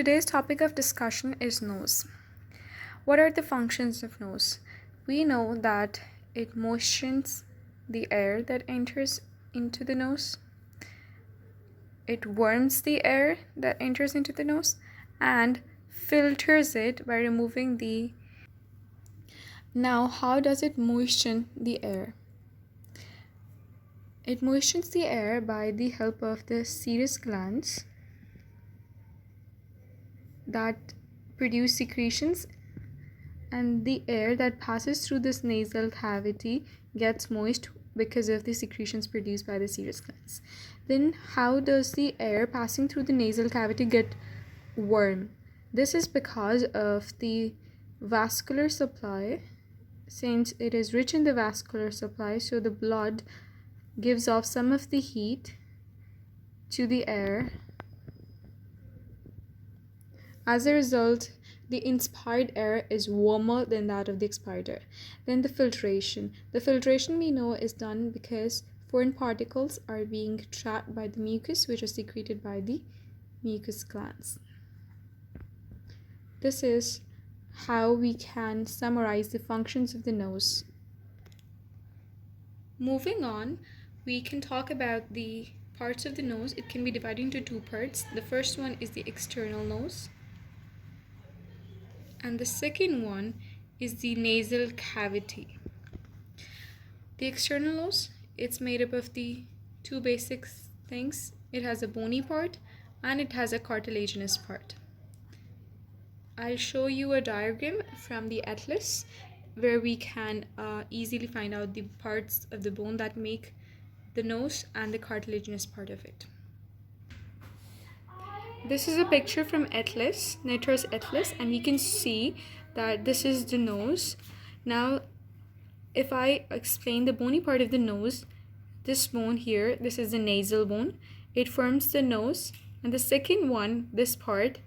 today's topic of discussion is nose. What are the functions of nose? We know that it moistens the air that enters into the nose. It warms the air that enters into the nose and filters it by removing the. Now, how does it moisten the air? It moistens the air by the help of the serous glands that produce secretions, and the air that passes through this nasal cavity gets moist because of the secretions produced by the serous glands. Then how does the air passing through the nasal cavity get warm? This is because of the vascular supply. Since it is rich in the vascular supply, so the blood gives off some of the heat to the air. As a result, the inspired air is warmer than that of the expired air. Then the filtration. The filtration we know is done because foreign particles are being trapped by the mucus, which is secreted by the mucus glands. This is how we can summarize the functions of the nose. Moving on, we can talk about the parts of the nose. It can be divided into two parts. The first one is the external nose, and the second one is the nasal cavity. The external nose, it's made up of the two basic things. It has a bony part and it has a cartilaginous part. I'll show you a diagram from the atlas where we can easily find out the parts of the bone that make the nose and the cartilaginous part of it. This is a picture from Atlas, Netter's Atlas, and you can see that this is the nose. Now, if I explain the bony part of the nose, this bone here, this is the nasal bone. It forms the nose, and the second one, this part,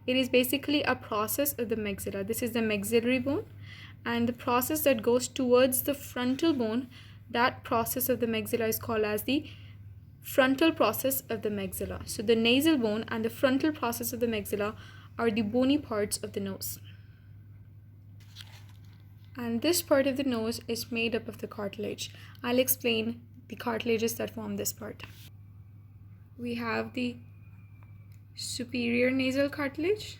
it is basically a process of the maxilla. This is the maxillary bone, and the process that goes towards the frontal bone, that process of the maxilla is called as the frontal process of the maxilla. So the nasal bone and the frontal process of the maxilla are the bony parts of the nose. And this part of the nose is made up of the cartilage. I'll explain the cartilages that form this part. We have the superior nasal cartilage,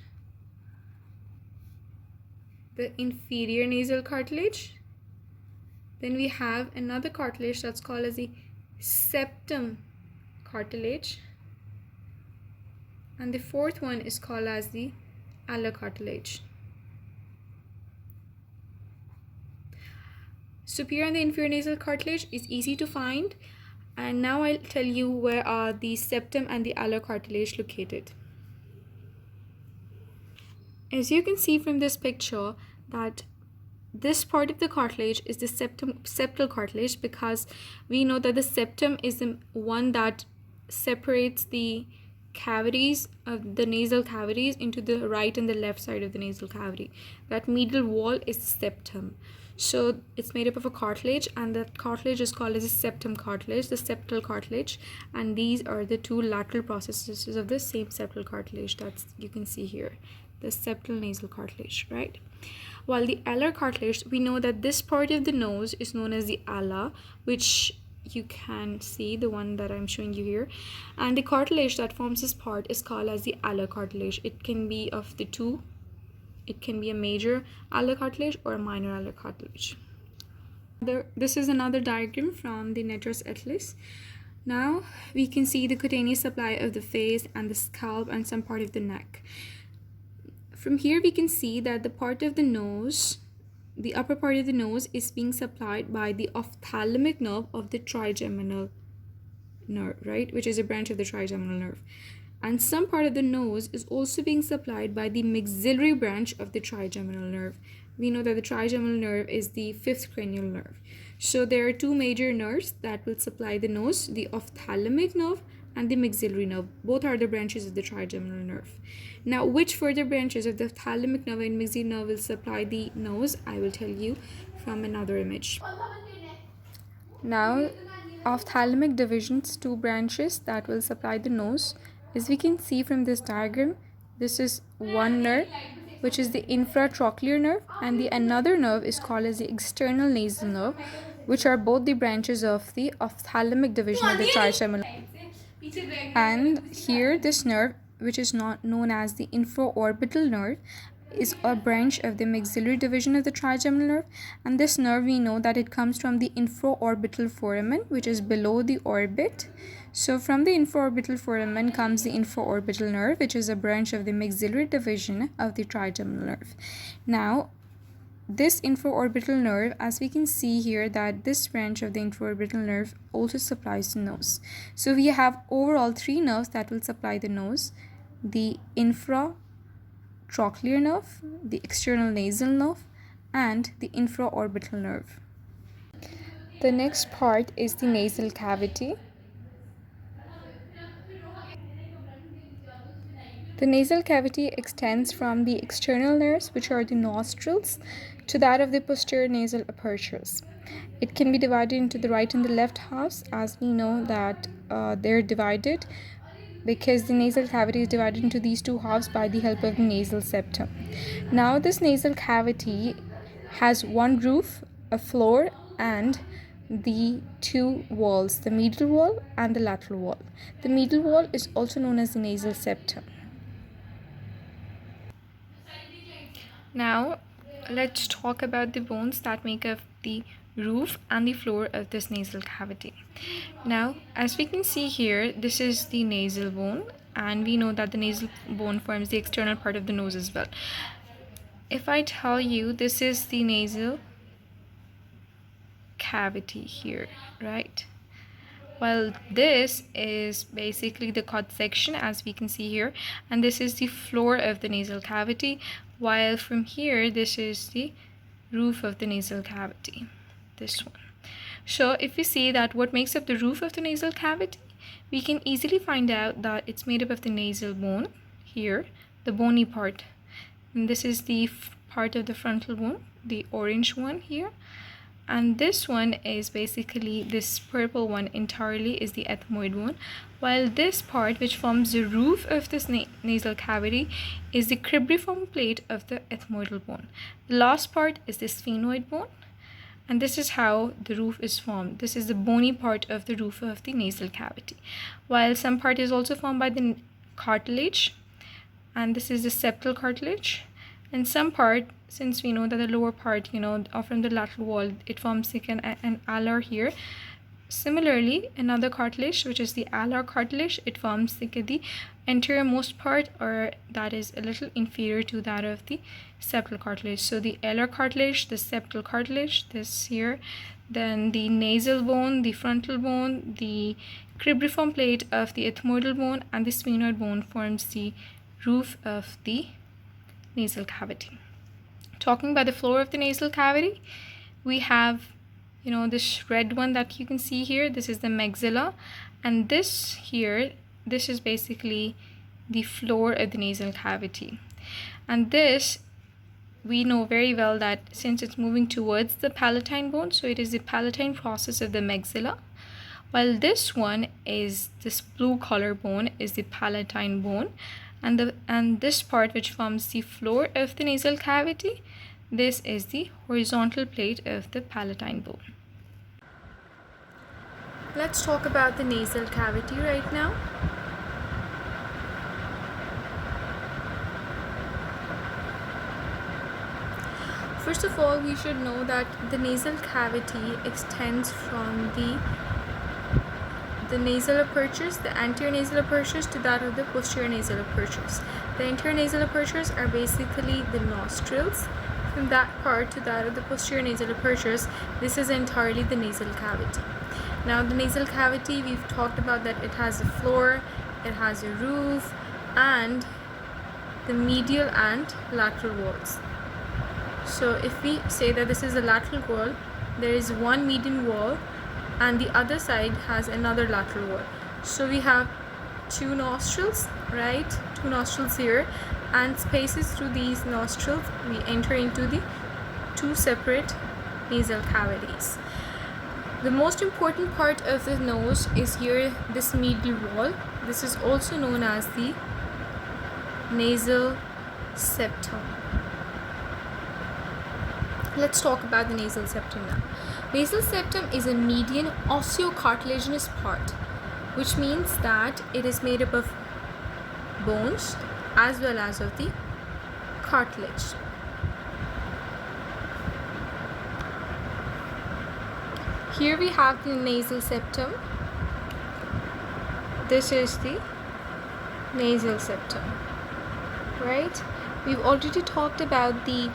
the inferior nasal cartilage. Then we have another cartilage that's called as the septum cartilage, and the fourth one is called as the alar cartilage. Superior and the inferior nasal cartilage is easy to find, and now I'll tell you where are the septum and the alar cartilage located. As you can see from this picture that this part of the cartilage is the septal cartilage, because we know that the septum is the one that separates the cavities of the nasal cavities into the right and the left side of the nasal cavity. That middle wall is the septum. So it's made up of a cartilage, and that cartilage is called as the septum cartilage, the septal cartilage, and these are the two lateral processes of the same septal cartilage that you can see here, the septal nasal cartilage, right? While the alar cartilage, we know that this part of the nose is known as the ala, which you can see, the one that I'm showing you here, and the cartilage that forms this part is called as the alar cartilage. It can be of the two. It can be a major alar cartilage or a minor alar cartilage. This is another diagram from the Netter's Atlas. Now we can see the cutaneous supply of the face and the scalp and some part of the neck. From here we can see that the part of the nose, the upper part of the nose, is being supplied by the ophthalmic nerve of the trigeminal nerve, right, which is a branch of the trigeminal nerve. And some part of the nose is also being supplied by the maxillary branch of the trigeminal nerve. We know that the trigeminal nerve is the fifth cranial nerve. So there are two major nerves that will supply the nose, the ophthalmic nerve and the maxillary nerve. Both are the branches of the trigeminal nerve. Now, which further branches of the ophthalmic nerve and maxillary nerve will supply the nose, I will tell you from another image. Now, ophthalmic division's two branches that will supply the nose, as we can see from this diagram, this is one nerve, which is the infratrochlear nerve, and the another nerve is called as the external nasal nerve, which are both the branches of the ophthalmic division of the trigeminal. And here this nerve, which is not known as the infraorbital nerve, is a branch of the maxillary division of the trigeminal nerve, and this nerve, we know that it comes from the infraorbital foramen, which is below the orbit. So from the infraorbital foramen comes the infraorbital nerve, which is a branch of the maxillary division of the trigeminal nerve. Now this infraorbital nerve, as we can see here, that this branch of the infraorbital nerve also supplies the nose. So we have overall 3 nerves that will supply the nose: the infratrochlear nerve, the external nasal nerve, and the infraorbital nerve. The next part is the nasal cavity. The nasal cavity extends from the external nerves, which are the nostrils, to that of the posterior nasal apertures. It can be divided into the right and the left halves, as we know that they're divided because the nasal cavity is divided into these 2 halves by the help of the nasal septum. Now this nasal cavity has one roof, a floor, and the 2 walls, the medial wall and the lateral wall. The medial wall is also known as the nasal septum. Now let's talk about the bones that make up the roof and the floor of this nasal cavity. Now, as we can see here, this is the nasal bone, and we know that the nasal bone forms the external part of the nose as well. If I tell you this is the nasal cavity here, right? Well, this is basically the cut section, as we can see here, and this is the floor of the nasal cavity, while from here this is the roof of the nasal cavity, this one. So if you see that what makes up the roof of the nasal cavity, we can easily find out that it's made up of the nasal bone here, the bony part, and this is the part of the frontal bone, the orange one here, and this one is basically, this purple one entirely is the ethmoid bone, while this part, which forms the roof of this nasal cavity, is the cribriform plate of the ethmoidal bone. The last part is the sphenoid bone, and this is how the roof is formed. This is the bony part of the roof of the nasal cavity, while some part is also formed by the cartilage, and this is the septal cartilage, and some part, since we know that the lower part, from the lateral wall, it forms like an alar here. Similarly, another cartilage, which is the alar cartilage, it forms like the anterior-most part, or that is a little inferior to that of the septal cartilage. So the alar cartilage, the septal cartilage, this here, then the nasal bone, the frontal bone, the cribriform plate of the ethmoidal bone, and the sphenoid bone forms the roof of the nasal cavity. Talking about the floor of the nasal cavity, we have this red one that you can see here. This is the maxilla, and this here, this is basically the floor of the nasal cavity. And this, we know very well that since it's moving towards the palatine bone, so it is the palatine process of the maxilla, while this one is this blue color bone is the palatine bone, and this part, which forms the floor of the nasal cavity, this is the horizontal plate of the palatine bone. Let's talk about the nasal cavity right now. First of all, we should know that the nasal cavity extends from the nasal apertures, the anterior nasal apertures, to that of the posterior nasal apertures. The anterior nasal apertures are basically the nostrils. From that part to that of the posterior nasal apertures, this is entirely the nasal cavity. Now the nasal cavity, we've talked about that it has a floor, it has a roof, and the medial and lateral walls. So if we say that this is a lateral wall, there is one median wall, and the other side has another lateral wall. So we have 2 nostrils, right? 2 nostrils here, and spaces through these nostrils, we enter into the 2 separate nasal cavities. The most important part of the nose is here, this medial wall. This is also known as the nasal septum. Let's talk about the nasal septum now. Nasal septum is a median osteocartilaginous part, which means that it is made up of bones as well as of the cartilage. Here we have the nasal septum. This is the nasal septum, right? We've already talked about the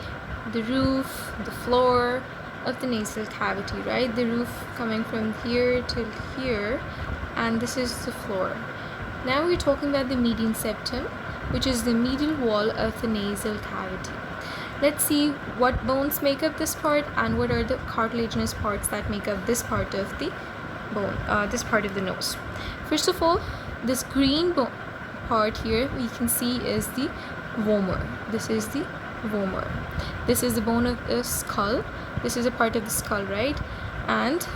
roof, the floor of the nasal cavity, right? The roof coming from here till here, and this is the floor. Now we're talking about the median septum, which is the medial wall of the nasal cavity. Let's see what bones make up this part and what are the cartilaginous parts that make up this part of the bone, this part of the nose. First of all, this green part here we can see is the vomer. This is the vomer. This is the bone of the skull. This is a part of the skull, right? And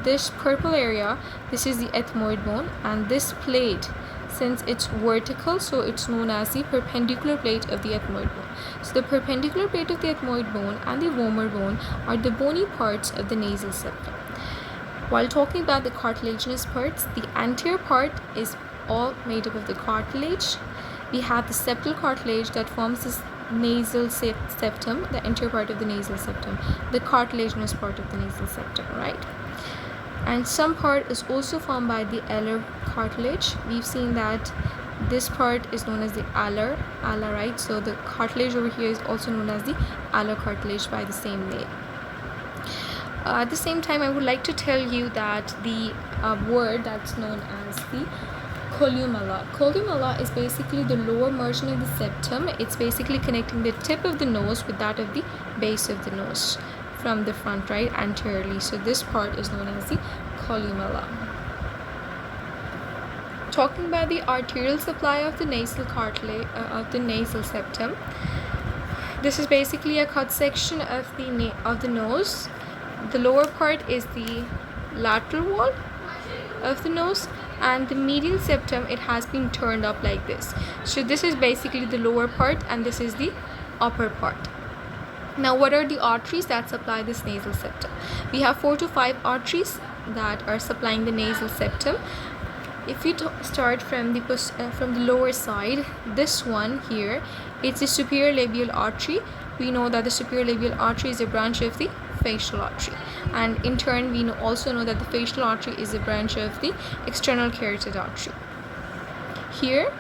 this purple area, this is the ethmoid bone, and this plate, since it's vertical, so it's known as the perpendicular plate of the ethmoid bone. So the perpendicular plate of the ethmoid bone and the vomer bone are the bony parts of the nasal septum. While talking about the cartilaginous parts, the anterior part is all made up of the cartilage. We have the septal cartilage that forms this nasal septum, the anterior part of the nasal septum, the cartilaginous part of the nasal septum, right? And some part is also formed by the alar cartilage. We've seen that this part is known as the alar, right? So the cartilage over here is also known as the alar cartilage by the same name. At the same time, I would like to tell you that the word that's known as the columella. Columella is basically the lower margin of the septum. It's basically connecting the tip of the nose with that of the base of the nose from the front, right, anteriorly. So this part is known as the columella. Talking about the arterial supply of the nasal cartilage of the nasal septum. This is basically a cut section of the nose. The lower part is the lateral wall of the nose, and the medial septum, it has been turned up like this. So this is basically the lower part and this is the upper part. Now what are the arteries that supply this nasal septum? We have 4 to 5 arteries that are supplying the nasal septum. If you start from the lower side, this one here, it's the superior labial artery. We know that the superior labial artery is a branch of the facial artery, and in turn we also know that the facial artery is a branch of the external carotid artery. Here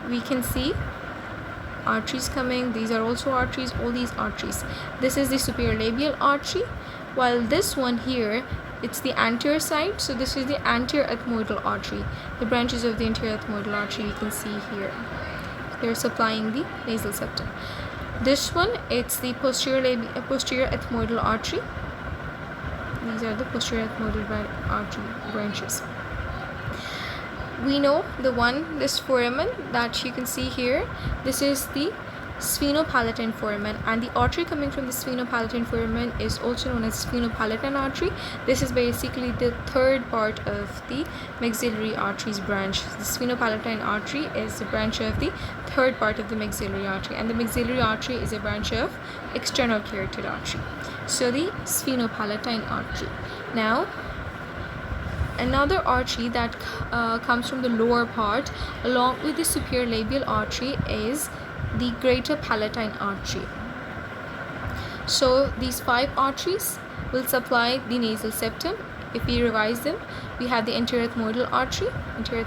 we can see arteries coming. These are also arteries, all these arteries. This is the superior labial artery, while this one here, it's the anterior side. So this is the anterior ethmoidal artery. The branches of the anterior ethmoidal artery you can see here. They're supplying the nasal septum. This one, it's the posterior ethmoidal artery. These are the posterior ethmoidal artery branches. We know this foramen that you can see here, this is the sphenopalatine foramen, and the artery coming from the sphenopalatine foramen is also known as sphenopalatine artery. This is basically the third part of the maxillary arteries branch. The sphenopalatine artery is a branch of the third part of the maxillary artery, and the maxillary artery is a branch of external carotid artery. So the sphenopalatine artery. Now another artery that comes from the lower part along with the superior labial artery is the greater palatine artery. So these 5 arteries will supply the nasal septum. If we revise them, we have the anterior ethmoidal artery, posterior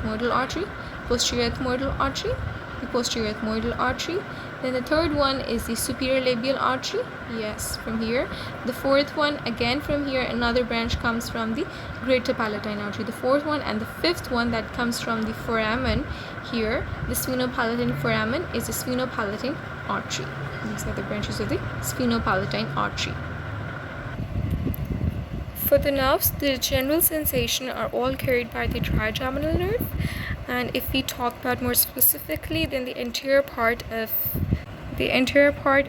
ethmoidal artery, the posterior ethmoidal artery. Then the third one is the superior labial artery, yes, from here. The fourth one, again from here, another branch comes from the greater palatine artery. The fourth one and the fifth one that comes from the foramen here, the sphenopalatine foramen, is the sphenopalatine artery. These are the branches of the sphenopalatine artery. For the nerves, the general sensation are all carried by the trigeminal nerve, and if we talk about more specifically, then the anterior part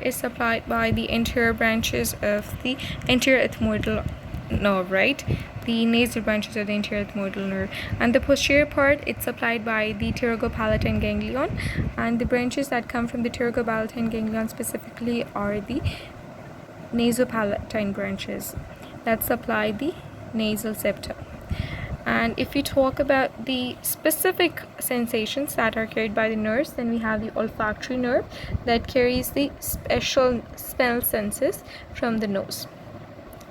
is supplied by the anterior branches of the anterior ethmoidal nerve, right? The nasal branches of the anterior ethmoidal nerve, and the posterior part, it's supplied by the pterygopalatine ganglion, and the branches that come from the pterygopalatine ganglion specifically are the nasopalatine branches that supply the nasal septum. And if we talk about the specific sensations that are carried by the nerves, then we have the olfactory nerve that carries the special smell senses from the nose.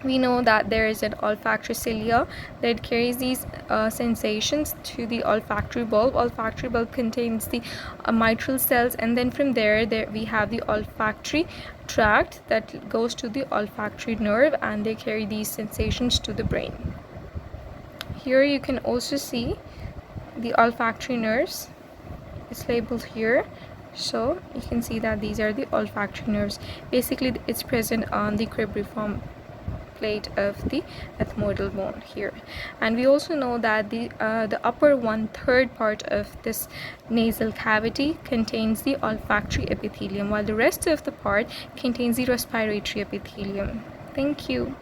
We know that there is an olfactory cilia that carries these sensations to the olfactory bulb. Olfactory bulb contains the mitral cells, and then from there we have the olfactory tract that goes to the olfactory nerve, and they carry these sensations to the brain. Here you can also see the olfactory nerves. It's labeled here, so you can see that these are the olfactory nerves. Basically, it's present on the cribriform plate of the ethmoidal bone here. And we also know that the upper 1/3 part of this nasal cavity contains the olfactory epithelium, while the rest of the part contains the respiratory epithelium. Thank you.